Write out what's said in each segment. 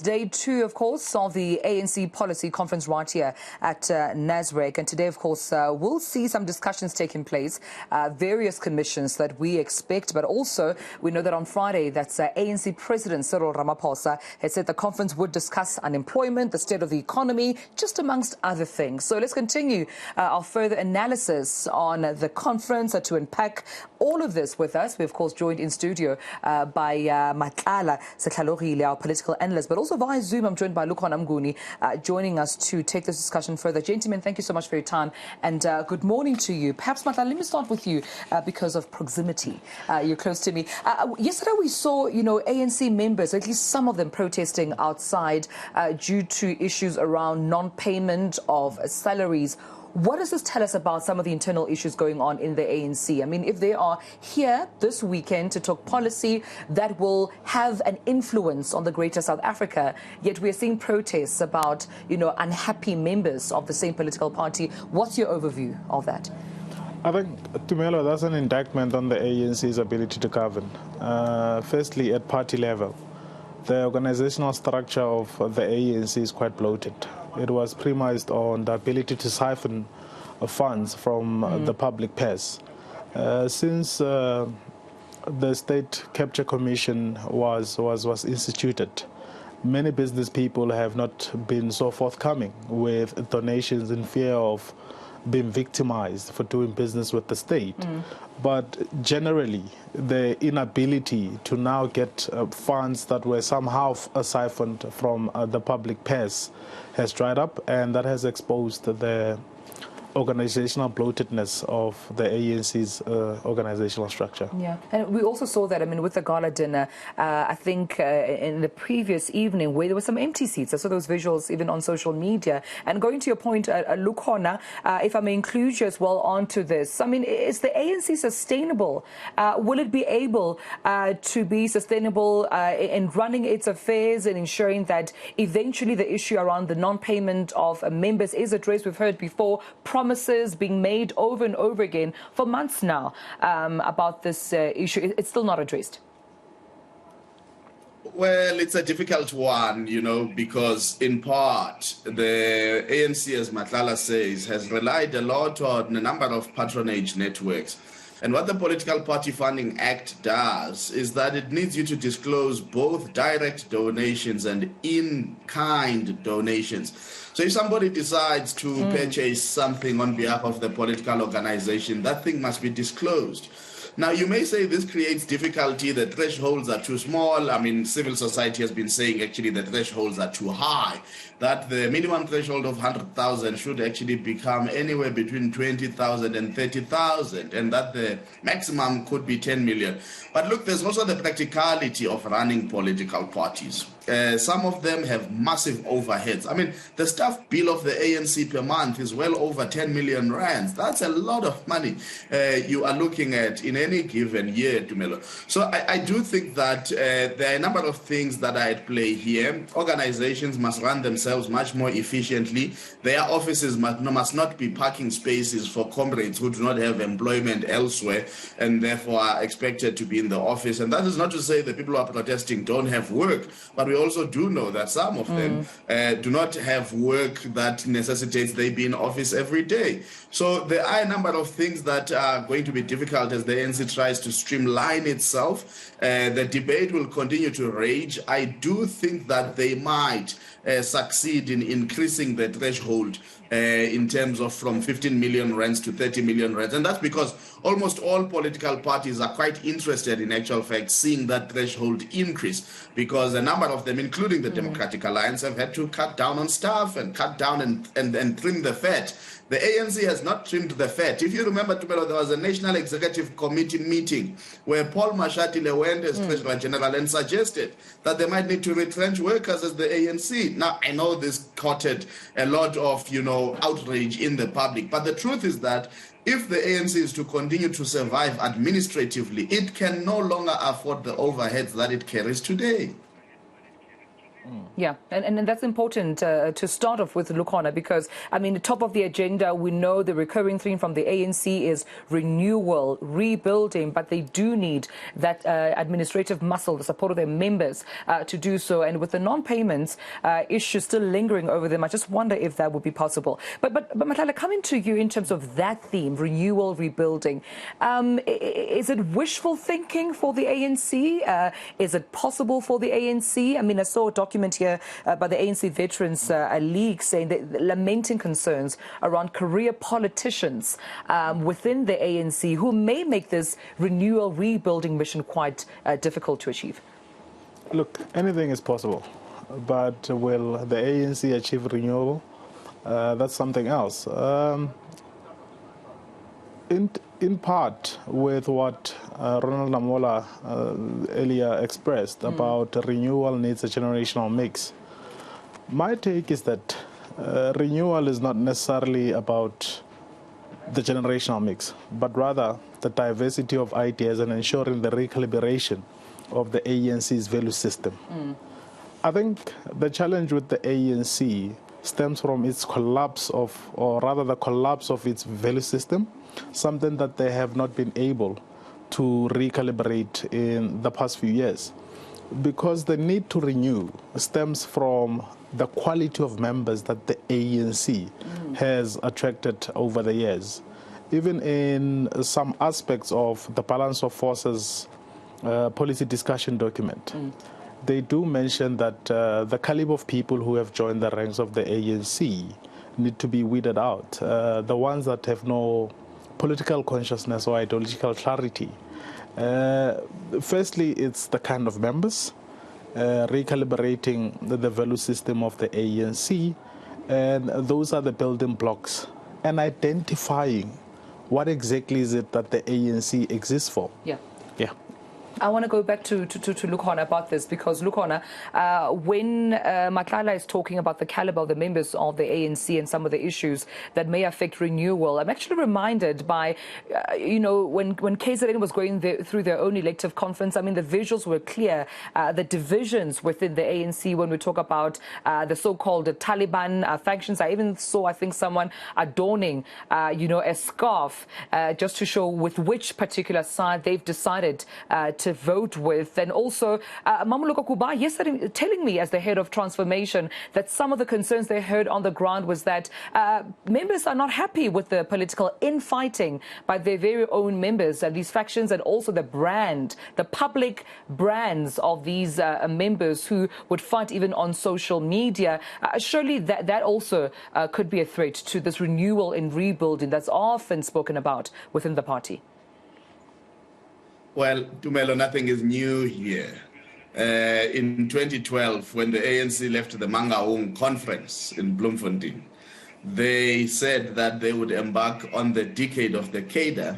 Day two, of course, of the ANC policy conference right here at Nasrec. And today, of course, we'll see some discussions taking place, various commissions that we expect. But also, we know that on Friday, that's ANC President Cyril Ramaphosa has said the conference would discuss unemployment, the state of the economy, just amongst other things. So let's continue our further analysis on the conference to unpack all of this with us. We're, of course, joined in studio by Matlala, Setlhalogile, our political analyst, but also via Zoom, I'm joined by Lukhona Mnguni, joining us to take this discussion further. Gentlemen, thank you so much for your time, and good morning to you. Perhaps, Matlala, let me start with you because of proximity. You're close to me. Yesterday we saw, ANC members, at least some of them, protesting outside due to issues around non-payment of salaries. What does this tell us about some of the internal issues going on in the ANC? I mean, if they are here this weekend to talk policy that will have an influence on the greater South Africa, yet we're seeing protests about, unhappy members of the same political party. What's your overview of that? I think, Tumelo, that's an indictment on the ANC's ability to govern. Firstly, at party level, the organizational structure of the ANC is quite bloated. It was premised on the ability to siphon funds from the public purse. Since the State Capture Commission was instituted, many business people have not been so forthcoming with donations in fear of being victimized for doing business with the state. But generally, the inability to now get funds that were somehow siphoned from the public purse has dried up, and that has exposed the organizational bloatedness of the ANC's organizational structure. Yeah, and we also saw that, with the gala dinner, I think in the previous evening, where there were some empty seats. I saw those visuals even on social media. And going to your point, Lukhona, if I may include you as well onto this, is the ANC sustainable? Will it be able to be sustainable in running its affairs and ensuring that eventually the issue around the non-payment of members is addressed? We've heard before promises being made over and over again for months now about this issue. It's still not addressed. Well, it's a difficult one, because in part the ANC, as Matlala says, has relied a lot on a number of patronage networks. And what the Political Party Funding Act does is that it needs you to disclose both direct donations and in-kind donations. So if somebody decides to purchase something on behalf of the political organization, that thing must be disclosed. Now, you may say this creates difficulty, the thresholds are too small. Civil society has been saying actually the thresholds are too high, that the minimum threshold of 100,000 should actually become anywhere between 20,000 and 30,000, and that the maximum could be 10 million. But look, there's also the practicality of running political parties. Some of them have massive overheads. The staff bill of the ANC per month is well over 10 million rands. That's a lot of money you are looking at in any given year, Tumelo. So I do think that there are a number of things that are at play here. Organizations must run themselves much more efficiently. Their offices must not be parking spaces for comrades who do not have employment elsewhere and therefore are expected to be in the office. And that is not to say the people who are protesting don't have work, but we also do know that some of them do not have work that necessitates they be in office every day. So there are a number of things that are going to be difficult as the ANC tries to streamline itself. The debate will continue to rage. I do think that they might succeed in increasing the threshold in terms of from 15 million rands to 30 million rands. And that's because almost all political parties are quite interested in actual fact seeing that threshold increase, because a number of them, including the Democratic Alliance, have had to cut down on staff and cut down and trim the fat. The ANC has not trimmed the fat. If you remember, Tumelo, there was a National Executive Committee meeting where Paul Mashatile went as Treasurer General and suggested that they might need to retrench workers as the ANC. Now, I know this courted a lot of, outrage in the public, but the truth is that if the ANC is to continue to survive administratively, it can no longer afford the overheads that it carries today. Yeah, and that's important to start off with, Lukhona, because, I mean, the top of the agenda, we know the recurring theme from the ANC is renewal, rebuilding, but they do need that administrative muscle, the support of their members to do so. And with the non-payments issue still lingering over them, I just wonder if that would be possible. But Matlala, coming to you in terms of that theme, renewal, rebuilding, is it wishful thinking for the ANC? Is it possible for the ANC? I mean, I saw a document here by the ANC Veterans League saying that lamenting concerns around career politicians within the ANC who may make this renewal rebuilding mission quite difficult to achieve. Look, anything is possible, but will the ANC achieve renewal? That's something else. In part with what Ronald Lamola earlier expressed about renewal needs a generational mix. My take is that renewal is not necessarily about the generational mix, but rather the diversity of ideas and ensuring the recalibration of the ANC's value system. I think the challenge with the ANC stems from its collapse the collapse of its value system, something that they have not been able to recalibrate in the past few years. Because the need to renew stems from the quality of members that the ANC has attracted over the years. Even in some aspects of the balance of forces policy discussion document, they do mention that the caliber of people who have joined the ranks of the ANC need to be weeded out. The ones that have no political consciousness or ideological clarity. Firstly, it's the kind of members, recalibrating the value system of the ANC, and those are the building blocks, and identifying what exactly is it that the ANC exists for. Yeah. Yeah. I want to go back to Lukhona about this, because Lukhona, when Matlala is talking about the caliber of the members of the ANC and some of the issues that may affect renewal, I'm actually reminded by, when KZN was going through their own elective conference, I mean, the visuals were clear, the divisions within the ANC when we talk about the so-called Taliban factions. I even saw, I think, someone adorning, a scarf just to show with which particular side they've decided to vote with. And also Mamuluka Kuba yesterday telling me, as the head of transformation, that some of the concerns they heard on the ground was that members are not happy with the political infighting by their very own members and these factions, and also the public brands of these members who would fight even on social media. Surely that also could be a threat to this renewal and rebuilding that's often spoken about within the party. Well, Tumelo, nothing is new here. In 2012, when the ANC left the Mangaung conference in Bloemfontein, they said that they would embark on the decade of the cadre.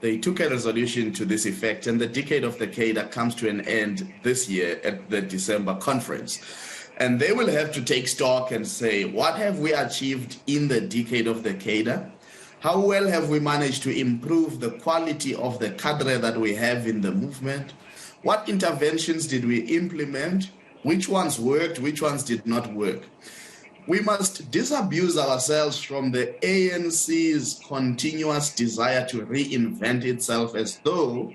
They took a resolution to this effect, and the decade of the cadre comes to an end this year at the December conference. And they will have to take stock and say, what have we achieved in the decade of the cadre? How well have we managed to improve the quality of the cadre that we have in the movement? What interventions did we implement? Which ones worked? Which ones did not work? We must disabuse ourselves from the ANC's continuous desire to reinvent itself, as though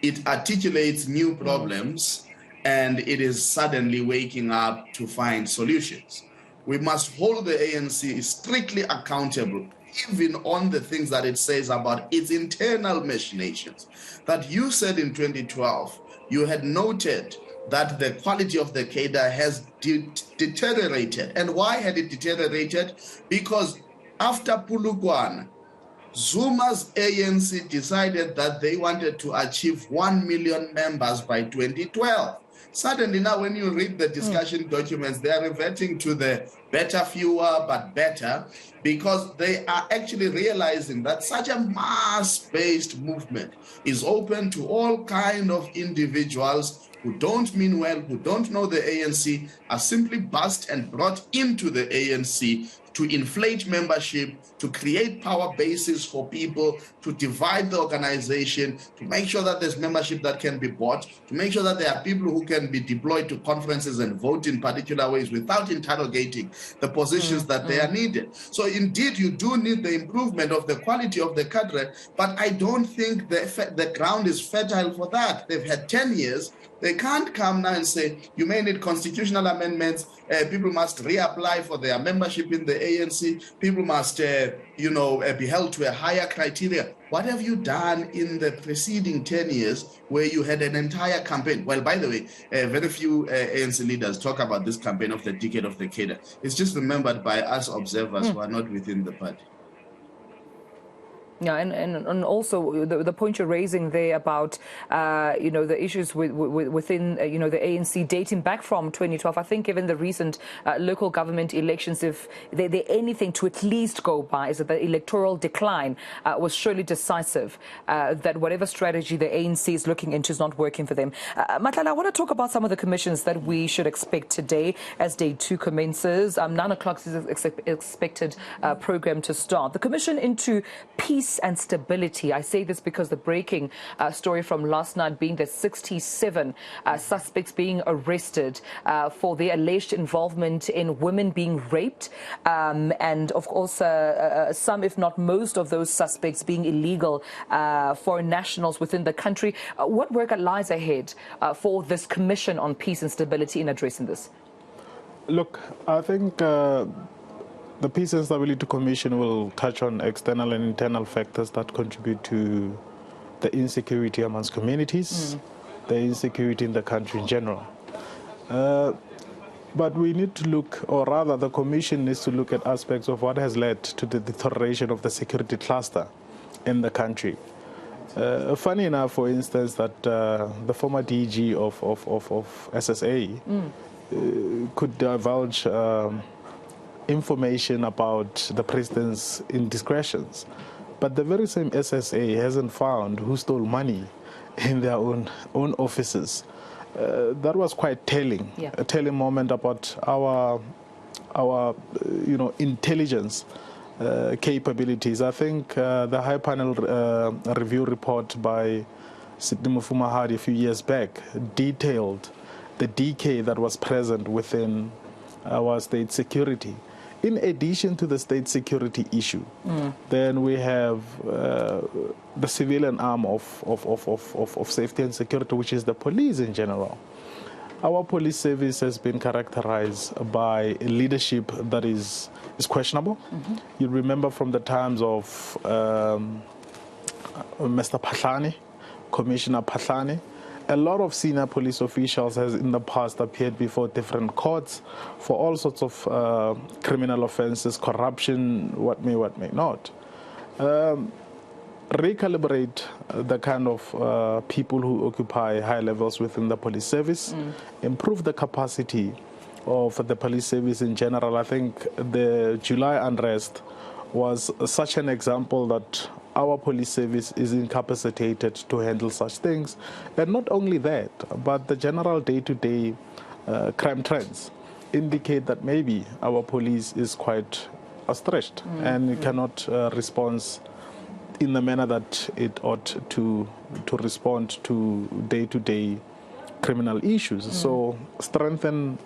it articulates new problems and it is suddenly waking up to find solutions. We must hold the ANC strictly accountable, even on the things that it says about its internal machinations. That you said in 2012, you had noted that the quality of the cadre has deteriorated. And why had it deteriorated? Because after Polokwane, Zuma's ANC decided that they wanted to achieve 1 million members by 2012. Suddenly now, when you read the discussion documents, they are reverting to the better, fewer, but better, because they are actually realizing that such a mass-based movement is open to all kinds of individuals who don't mean well, who don't know the ANC, are simply bussed and brought into the ANC to inflate membership, to create power bases for people, to divide the organization, to make sure that there's membership that can be bought, to make sure that there are people who can be deployed to conferences and vote in particular ways without interrogating the positions that they are needed. So indeed, you do need the improvement of the quality of the cadre, but I don't think the ground is fertile for that. They've had 10 years. They can't come now and say, you may need constitutional amendments, people must reapply for their membership in the ANC, people must, be held to a higher criteria. What have you done in the preceding 10 years where you had an entire campaign? Well, by the way, very few ANC leaders talk about this campaign of the decade of the cadre. It's just remembered by us observers who are not within the party. Yeah, and also the point you're raising there about, the issues within, the ANC dating back from 2012. I think given the recent local government elections, if they're anything to at least go by, is that the electoral decline was surely decisive, that whatever strategy the ANC is looking into is not working for them. Matlala, I want to talk about some of the commissions that we should expect today as day 2 commences. 9 o'clock is expected program to start. The commission into peace and stability. I say this because the breaking story from last night being that 67 suspects being arrested for their alleged involvement in women being raped, and of course some, if not most, of those suspects being illegal foreign nationals within the country. What work lies ahead for this Commission on Peace and Stability in addressing this? Look, I think the Peace and Stability Commission will touch on external and internal factors that contribute to the insecurity amongst communities, the insecurity in the country in general. But we need to look, or rather the Commission needs to look at aspects of what has led to the deterioration of the security cluster in the country. Funny enough, for instance, that the former DG of SSA could divulge information about the president's indiscretions, but the very same SSA hasn't found who stole money in their own offices. That was quite telling, a telling moment about our intelligence capabilities. I think the high panel review report by Sidney Mufumahadi a few years back detailed the decay that was present within our state security. In addition to the state security issue, then we have the civilian arm of safety and security, which is the police in general. Our police service has been characterized by leadership that is questionable. You remember from the times of Mr. Patlani, Commissioner Patlani, a lot of senior police officials has in the past appeared before different courts for all sorts of criminal offenses, corruption, what may not. Recalibrate the kind of people who occupy high levels within the police service, improve the capacity of the police service in general. I think the July unrest was such an example that our police service is incapacitated to handle such things. And not only that, but the general day-to-day crime trends indicate that maybe our police is quite stretched and cannot respond in the manner that it ought to respond to day-to-day criminal issues. So strengthen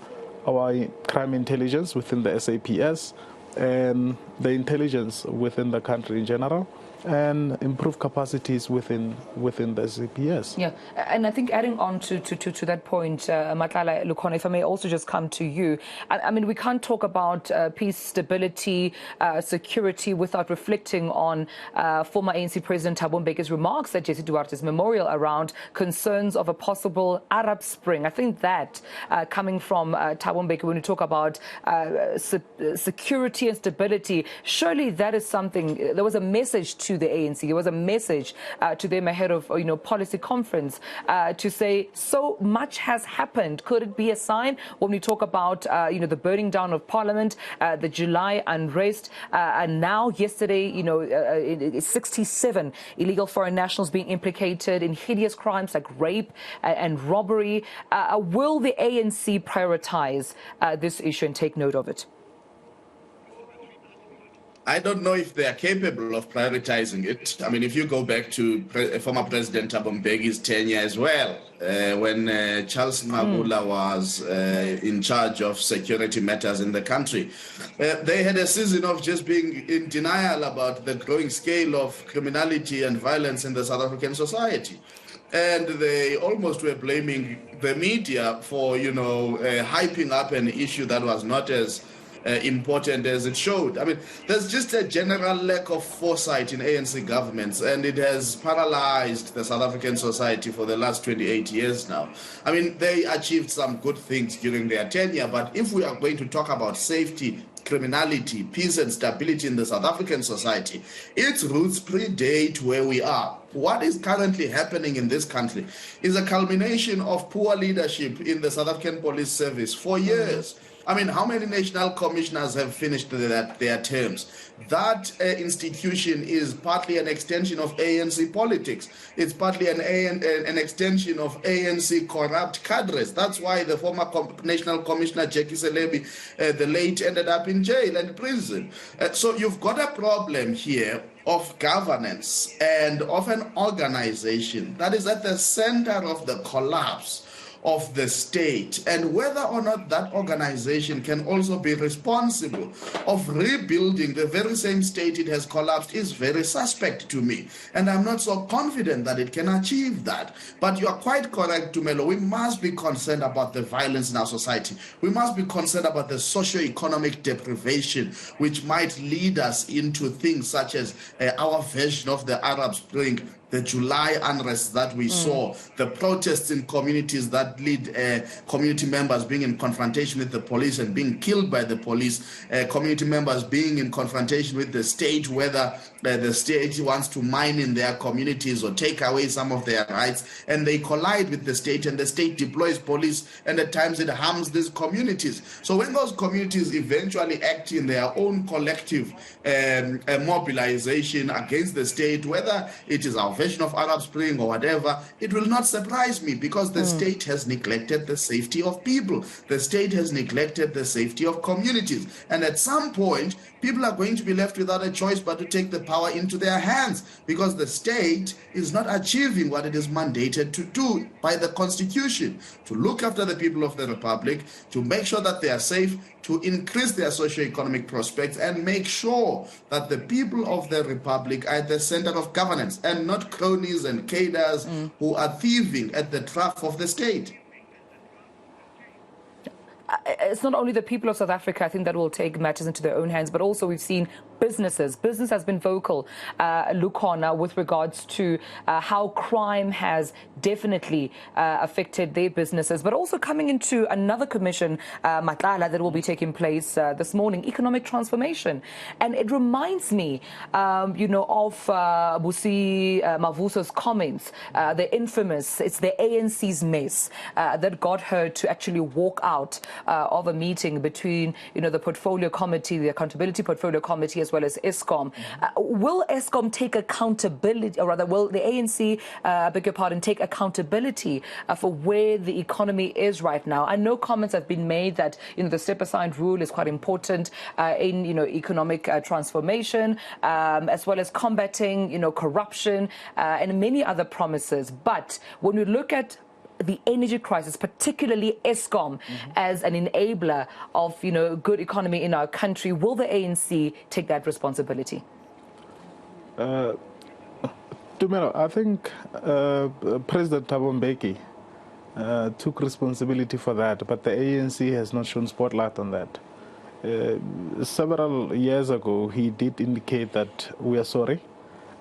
our crime intelligence within the SAPS and the intelligence within the country in general, and improve capacities within the SAPS. Yeah, and I think adding on to that point, Matlala, Lukhona, if I may also just come to you. I mean, we can't talk about peace, stability, security without reflecting on former ANC President Thabo Mbeki's remarks at Jesse Duarte's memorial around concerns of a possible Arab Spring. I think that coming from Thabo Mbeki, when we talk about security and stability, surely that is something, there was a message to to the ANC. There was a message to them ahead of, policy conference to say so much has happened. Could it be a sign when we talk about, the burning down of Parliament, the July unrest, and now yesterday, 67 illegal foreign nationals being implicated in hideous crimes like rape and robbery. Will the ANC prioritize this issue and take note of it? I don't know if they are capable of prioritizing it. I mean, if you go back to former President Thabo Mbeki's tenure as well, when Charles Matlala was in charge of security matters in the country, they had a season of just being in denial about the growing scale of criminality and violence in the South African society. And they almost were blaming the media for, hyping up an issue that was not as important as it showed. I mean, there's just a general lack of foresight in ANC governments, and it has paralyzed the South African society for the last 28 years now. I mean, they achieved some good things during their tenure, but if we are going to talk about safety, criminality, peace and stability in the South African society, its roots predate where we are. What is currently happening in this country is a culmination of poor leadership in the South African Police Service for years. I mean, how many national commissioners have finished their terms? That institution is partly an extension of ANC politics. It's partly an extension of ANC corrupt cadres. That's why the former National Commissioner, Jackie Selebi, the late, ended up in jail and prison. So you've got a problem here of governance and of an organization that is at the center of the collapse of the state, and whether or not that organization can also be responsible of rebuilding the very same state it has collapsed is very suspect to me, and I'm not so confident that it can achieve that. But you are quite correct, Tumelo. We must be concerned about the violence in our society. We must be concerned about the socio-economic deprivation which might lead us into things such as our version of the Arab Spring, the July unrest that we saw, the protests in communities that lead community members being in confrontation with the police and being killed by the police, community members being in confrontation with the state, whether the state wants to mine in their communities or take away some of their rights, and they collide with the state, and the state deploys police, and at times it harms these communities. So when those communities eventually act in their own collective mobilization against the state, whether it is our version of Arab Spring or whatever, it will not surprise me, because the state has neglected the safety of people. The state has neglected the safety of communities. And at some point, people are going to be left without a choice but to take the power into their hands, because the state is not achieving what it is mandated to do by the Constitution, to look after the people of the Republic, to make sure that they are safe, to increase their socio-economic prospects, and make sure that the people of the Republic are at the center of governance and not cronies and cadres who are thieving at the trough of the state. It's not only the people of South Africa, I think, that will take matters into their own hands, but also we've seen businesses. Business has been vocal, Lukhona, with regards to how crime has definitely affected their businesses, but also coming into another commission, Matlala, that will be taking place this morning, economic transformation. And it reminds me, of Busi Mavuso's comments, the infamous, it's the ANC's mess that got her to actually walk out of a meeting between, the portfolio committee, the accountability portfolio committee, as well as ESCOM. Will ESCOM take accountability, or rather, will the ANC, beg your pardon, take accountability for where the economy is right now? I know comments have been made that, the step-aside rule is quite important in, economic transformation, as well as combating, corruption, and many other promises. But when we look at the energy crisis, particularly ESCOM, as an enabler of, good economy in our country, will the ANC take that responsibility? Tumelo, I think President Thabo Mbeki took responsibility for that, but the ANC has not shown spotlight on that. Several years ago, he did indicate that we are sorry.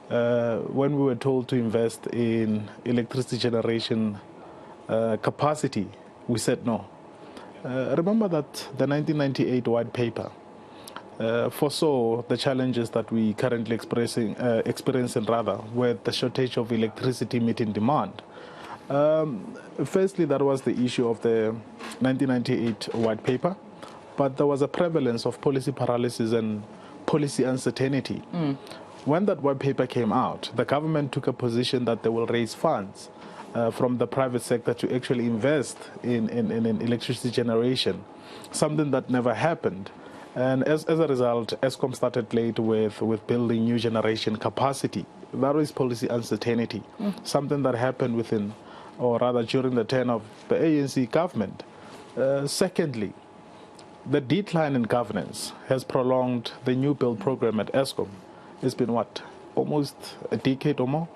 When we were told to invest in electricity generation capacity, we said no. Remember that the 1998 white paper foresaw the challenges that we currently experiencing with the shortage of electricity meeting demand. Firstly, that was the issue of the 1998 white paper, but there was a prevalence of policy paralysis and policy uncertainty. When that white paper came out, the government took a position that they will raise funds from the private sector to actually invest in electricity generation, something that never happened. And as a result, Eskom started late with building new generation capacity. That is policy uncertainty, something that happened within, or rather during the term of the ANC government. Secondly, the decline in governance has prolonged the new build program at Eskom. It's been, what, almost a decade or more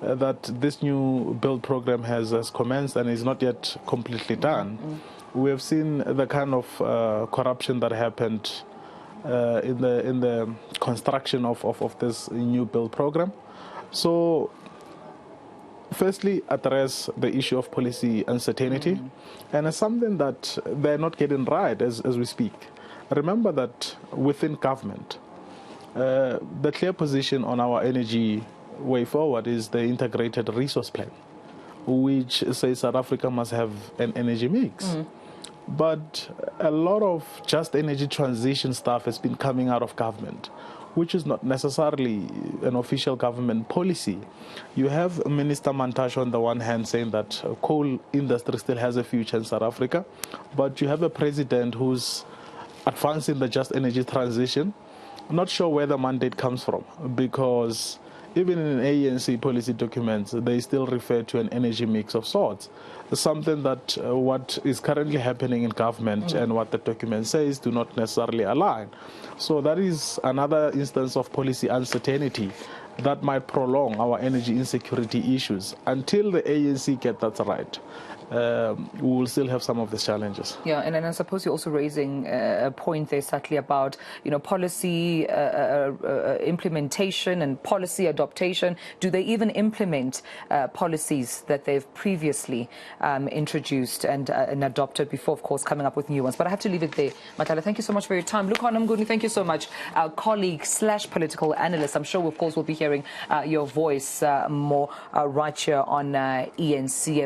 that this new build program has commenced and is not yet completely done. We have seen the kind of corruption that happened in the construction of this new build program. So, firstly, address the issue of policy uncertainty, and it's something that they're not getting right as we speak. Remember that within government, the clear position on our energy way forward is the integrated resource plan, which says South Africa must have an energy mix. But a lot of just energy transition stuff has been coming out of government, which is not necessarily an official government policy. You have Minister Mantashe on the one hand saying that coal industry still has a future in South Africa, but you have a president who's advancing the just energy transition. I'm not sure where the mandate comes from, because even in ANC policy documents, they still refer to an energy mix of sorts. Something that what is currently happening in government and what the document says do not necessarily align. So that is another instance of policy uncertainty that might prolong our energy insecurity issues. Until the ANC get that right, we will still have some of the challenges. Yeah, and I suppose you're also raising a point there, Setlhalogile, about policy implementation and policy adaptation. Do they even implement policies that they've previously introduced and adopted before, of course, coming up with new ones? But I have to leave it there. Matlala, thank you so much for your time. Lukhona, Mnguni, thank you so much. Our colleague / political analyst. I'm sure, of course, we'll be hearing your voice more right here on ENC.